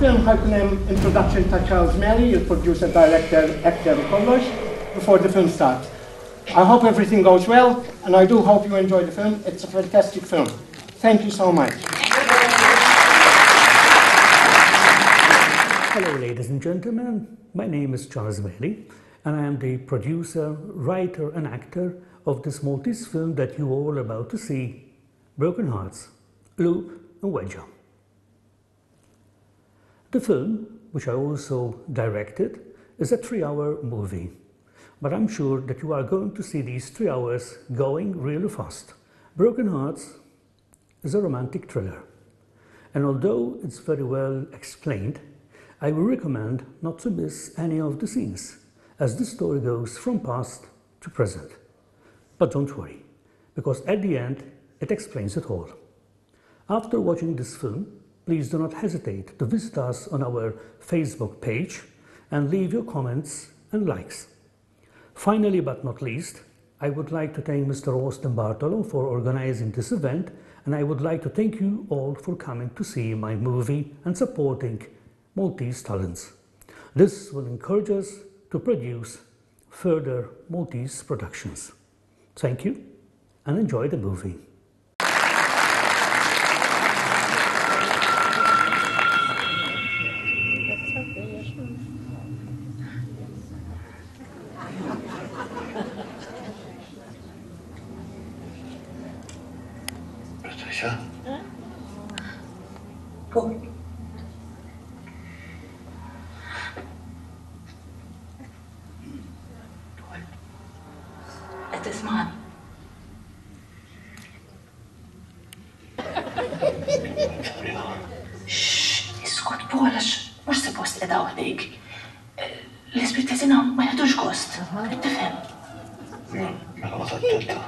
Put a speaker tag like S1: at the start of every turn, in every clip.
S1: Film ħajkun hemm introduction ta' Charles Mary, il-producer, director, actor kollox, before the film starts. I hope everything goes well, and I do hope you enjoy the film. It's a fantastic film. Thank you so much.
S2: Hello, ladies and gentlemen. My name is Charles Mary, and I am the producer, writer, and actor of this Maltese film that you all are about to see, Broken Hearts, Qlub Imweġġgħa. The film, which I also directed, is a 3-hour movie, but I'm sure that you are going to see these 3 hours going really fast. Broken Hearts is a romantic thriller, and although it's very well explained, I will recommend not to miss any of the scenes, as the story goes from past to present. But don't worry, because at the end it explains it all. After watching this film, please do not hesitate to visit us on our Facebook page and leave your comments and likes. Finally, but not least, I would like to thank Mr. Austin Bartolo for organizing this event, and I would like to thank you all for coming to see my movie and supporting Maltese talents. This will encourage us to produce further Maltese productions. Thank you and enjoy the movie.
S3: Tisman. Iskut Polax, mux suppost edha uħdik. L-ispirtezina ma jħedux gost. Tifhem.
S4: Mela ma tattenta.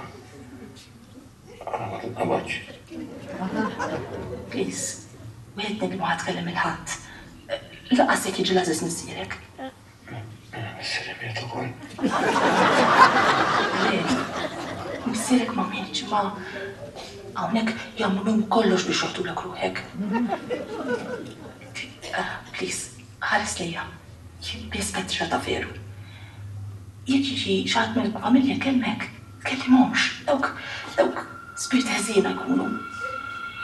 S4: Għana ma tinqabaċ.
S3: Please, wieħed ma ħatkellem il-ħadd. Laqqas jekk jiġi lażis nissierek.
S4: Nissierek jiet ukoll.
S3: Missierek ma minċ, ma għawnek jamlu kollox biex joħdu l ruħek. Please, ħares lejja. Bispetra ta' veru. Jek jiġi xaħat mill familja kelmek, kellimomx. Dawk spirit ħezina jkunu.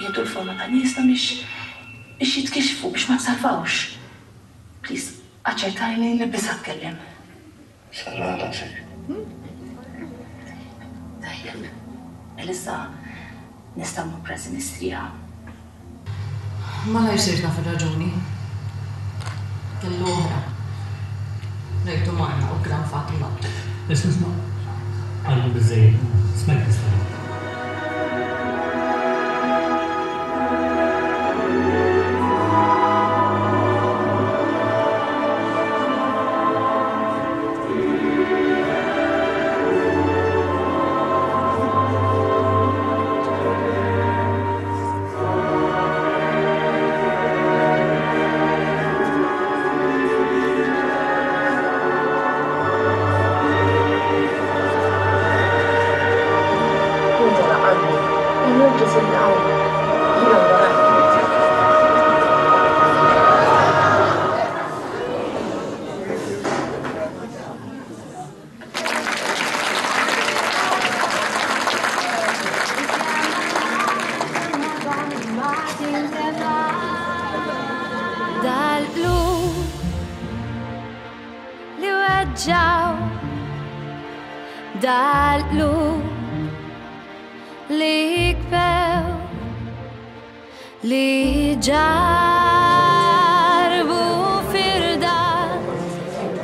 S3: Jiedu l-forma ta' nisna biex jitkixfu, biex ma t-salvawx. Please, għacċertajni li bisa tkellem.
S4: Sarra rasek.
S3: Tajjeb, Elissa, nistamu prezinistrija.
S5: Ma la jisirna fil-raġuni. Kellu-oħra. Rejtu marna u gran Fatima.
S2: Isma, għallu bizzej, smek nisma.
S6: dal-qlu li jikbew li ġarbu firda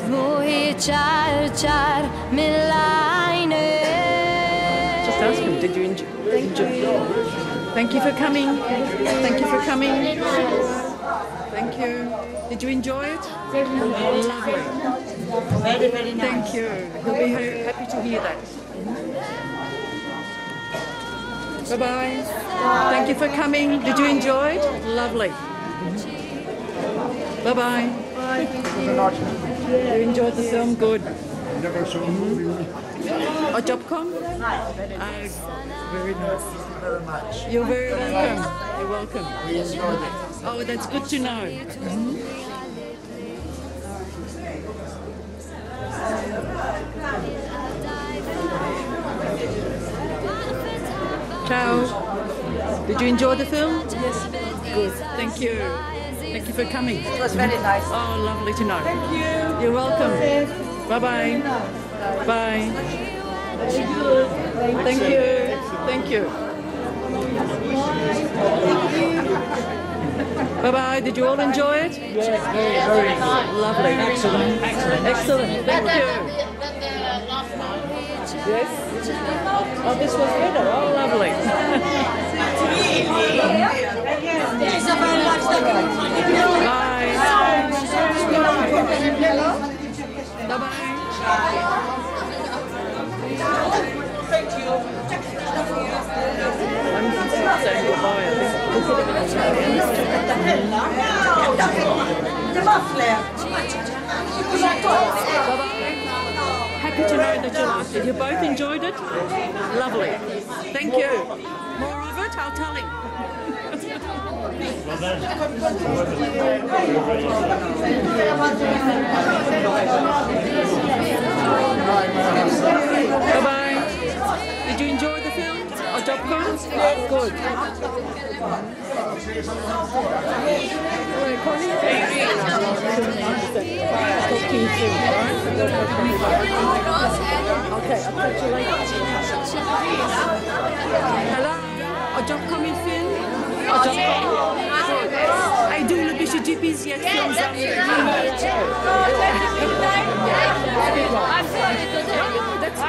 S6: dmuħi ċar mill-għajne.
S7: Just ask him, did you enjoy? Thank you for coming. Thank you for coming. Thank you. Did you enjoy it? Lovely.
S5: Very, very nice.
S7: Thank you. He'll be happy to hear that. Bye-bye. Thank you for coming. Did you enjoy it? Lovely. Bye-bye. Bye. You enjoyed the film? Good.
S8: Never saw a movie.
S7: A Jobcom?
S5: Nice, very nice.
S7: Very nice.
S5: Thank you very much.
S7: You're very welcome. You're welcome.
S5: We enjoyed it.
S7: Oh, that's good to know. Ciao. Did you enjoy the film? Yes. Good. Thank you. Thank you for coming.
S5: It was very nice.
S7: Oh, lovely to know.
S5: Thank you.
S7: You're welcome. Bye-bye. Bye. Thank you. Thank you. Bye-bye. Did you all enjoy it?
S8: Yes, very good.
S7: Lovely.
S8: Excellent.
S7: Excellent. Thank you. Yes? Oh, this was better. Oh, lovely. Bye. Bye-bye.
S5: Thank you.
S7: I'm saying goodbye. I think we'll put them in
S5: The muffler.
S7: Bye-bye. Happy to know that you liked it. You both enjoyed it? Lovely. Thank you. More of it? I'll tell him. Bye-bye. Did you enjoy the film? Or Jobcom? Good. Talk to you soon, alright? Okay, I'll talk to you later. Hello? A Jobcom in film? A Jobcom? I do look at your GPs yet films out here.
S6: I'm sorry to tell you.
S7: That's okay.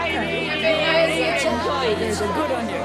S6: I really enjoyed it.
S7: Good on you.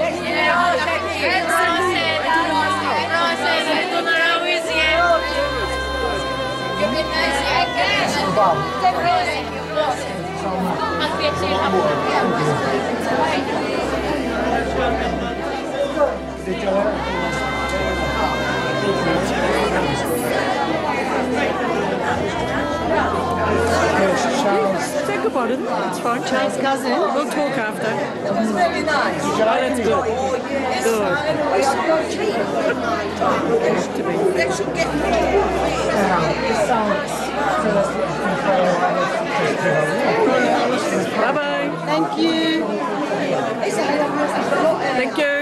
S7: Think about it. It's fine. Charles' cousin. We'll talk after.
S5: It was very nice.
S7: Oh, that's good. Good.
S5: They should get
S7: Bye-bye.
S5: Thank you.
S7: Thank you.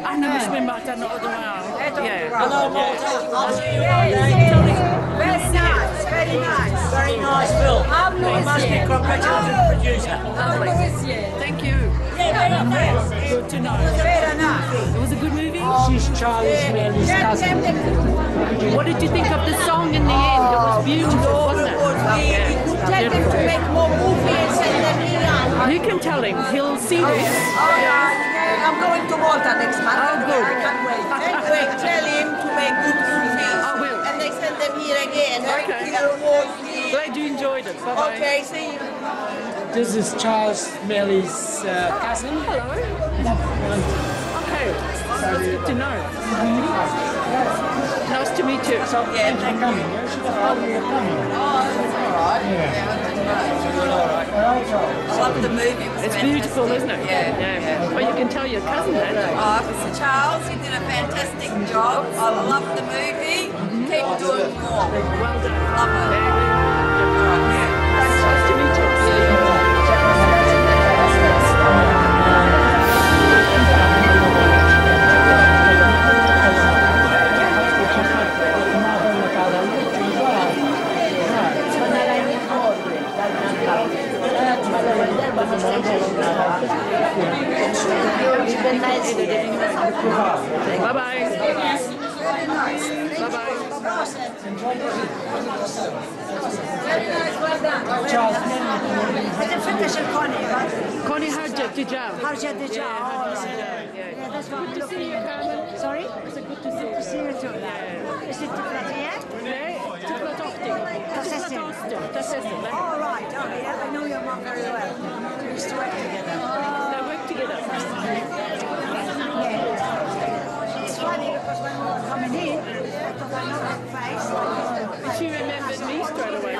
S7: أنا مش من Malta, not the
S5: Hello, Malta. Very nice, very nice. Very nice film. You must be congratulated to the producer.
S7: Thank you. Good to know.
S5: Very nice.
S7: It was a good movie?
S8: She's Charles Melly's cousin.
S7: What did you think of the song in the end? It was beautiful, wasn't it?
S5: Tell them to make more movies and send them here.
S7: You can tell him. He'll see this.
S5: I'm going to Malta next month.
S7: Oh, good.
S5: I can't wait. Anyway, tell him to make good movies.
S7: I will.
S5: And they send them here again.
S7: Okay. Glad you enjoyed it. Bye-bye.
S5: Okay, see you.
S8: This is Charles Melly's cousin.
S7: Hello. Okay, that's good to know. Nice to meet you.
S8: So, yeah, they're coming. Yeah, she got told me you're coming.
S5: Oh, that's all right.
S8: Yeah.
S5: I love the movie.
S7: It's beautiful, isn't it?
S5: Yeah.
S7: Well, you can tell your cousin that.
S5: Oh, Mr. Charles, you did a fantastic job. I love the movie. Keep doing more.
S7: Well done.
S5: Love it.
S7: Nice to meet you. Bye-bye.
S5: Very nice.
S7: Bye-bye. Connie Harjat Dijab.
S9: Harjat Dijab.
S7: Yeah,
S9: That's what
S7: good to see you, Carmen.
S9: Sorry?
S7: It's good to see
S9: Good
S7: you.
S9: to see you too. Is it Tiflat here?
S7: Nee, Tiflat-Ochting. Tiflat-Ochting.
S9: Oh, right. Oh, yeah. I know your mom very well. We used to work together.
S7: They work together.
S9: Yeah. It's funny because when we were coming in, because I know her face.
S7: She remembered me straight away.
S9: I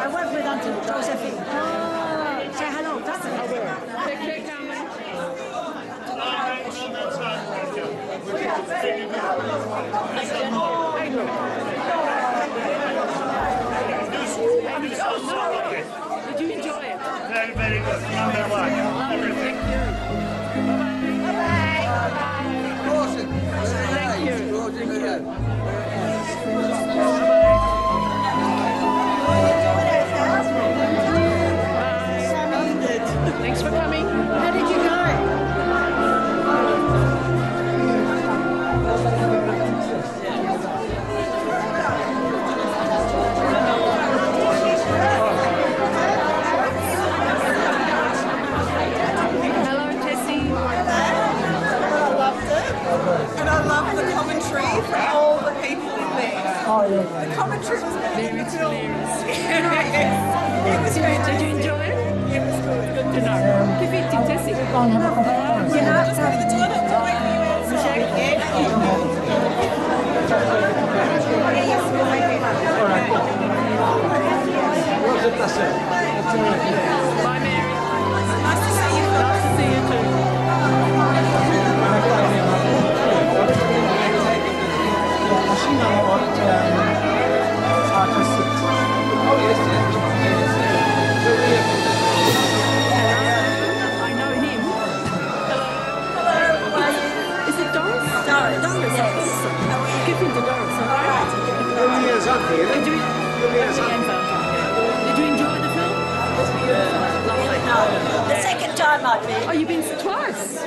S9: work with Auntie Josephine. Say hello, that's it.
S7: I will. Take care, Carmen. Hey, look. Did you enjoy it?
S10: Very, very good. Number one.
S7: Lovely, thank you. Bye-bye. Thank you. Bye. Thanks for coming.
S9: How did you go?
S7: Hello, Tessie.
S5: I loved it. And I loved the commentary from all the people in there.
S1: Oh, yeah.
S5: The commentary was better than the film.
S7: It was great. Did you enjoy it?
S5: It was good.
S7: Good to know. Give it to Tessie.
S5: You know, just go to the toilet to wait for you outside.
S7: Bye, Mary.
S5: Nice to see you.
S7: Nice to see you too. I know him. Hello. Is it Doris? Doris, awesome. Give him to Doris, all right? Did you enjoy the film? Lovely.
S9: The second time I've been.
S7: Oh, you've been twice.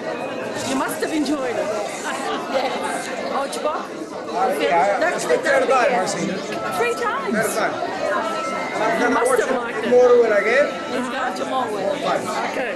S7: You must have enjoyed it. Yes. Hodgebok?
S9: That's the third time.
S7: 3 times.
S8: I'm
S7: You
S8: going to
S7: must
S8: watch
S7: have liked
S8: it
S7: it.
S8: tomorrow again.
S7: Let's go tomorrow. Okay.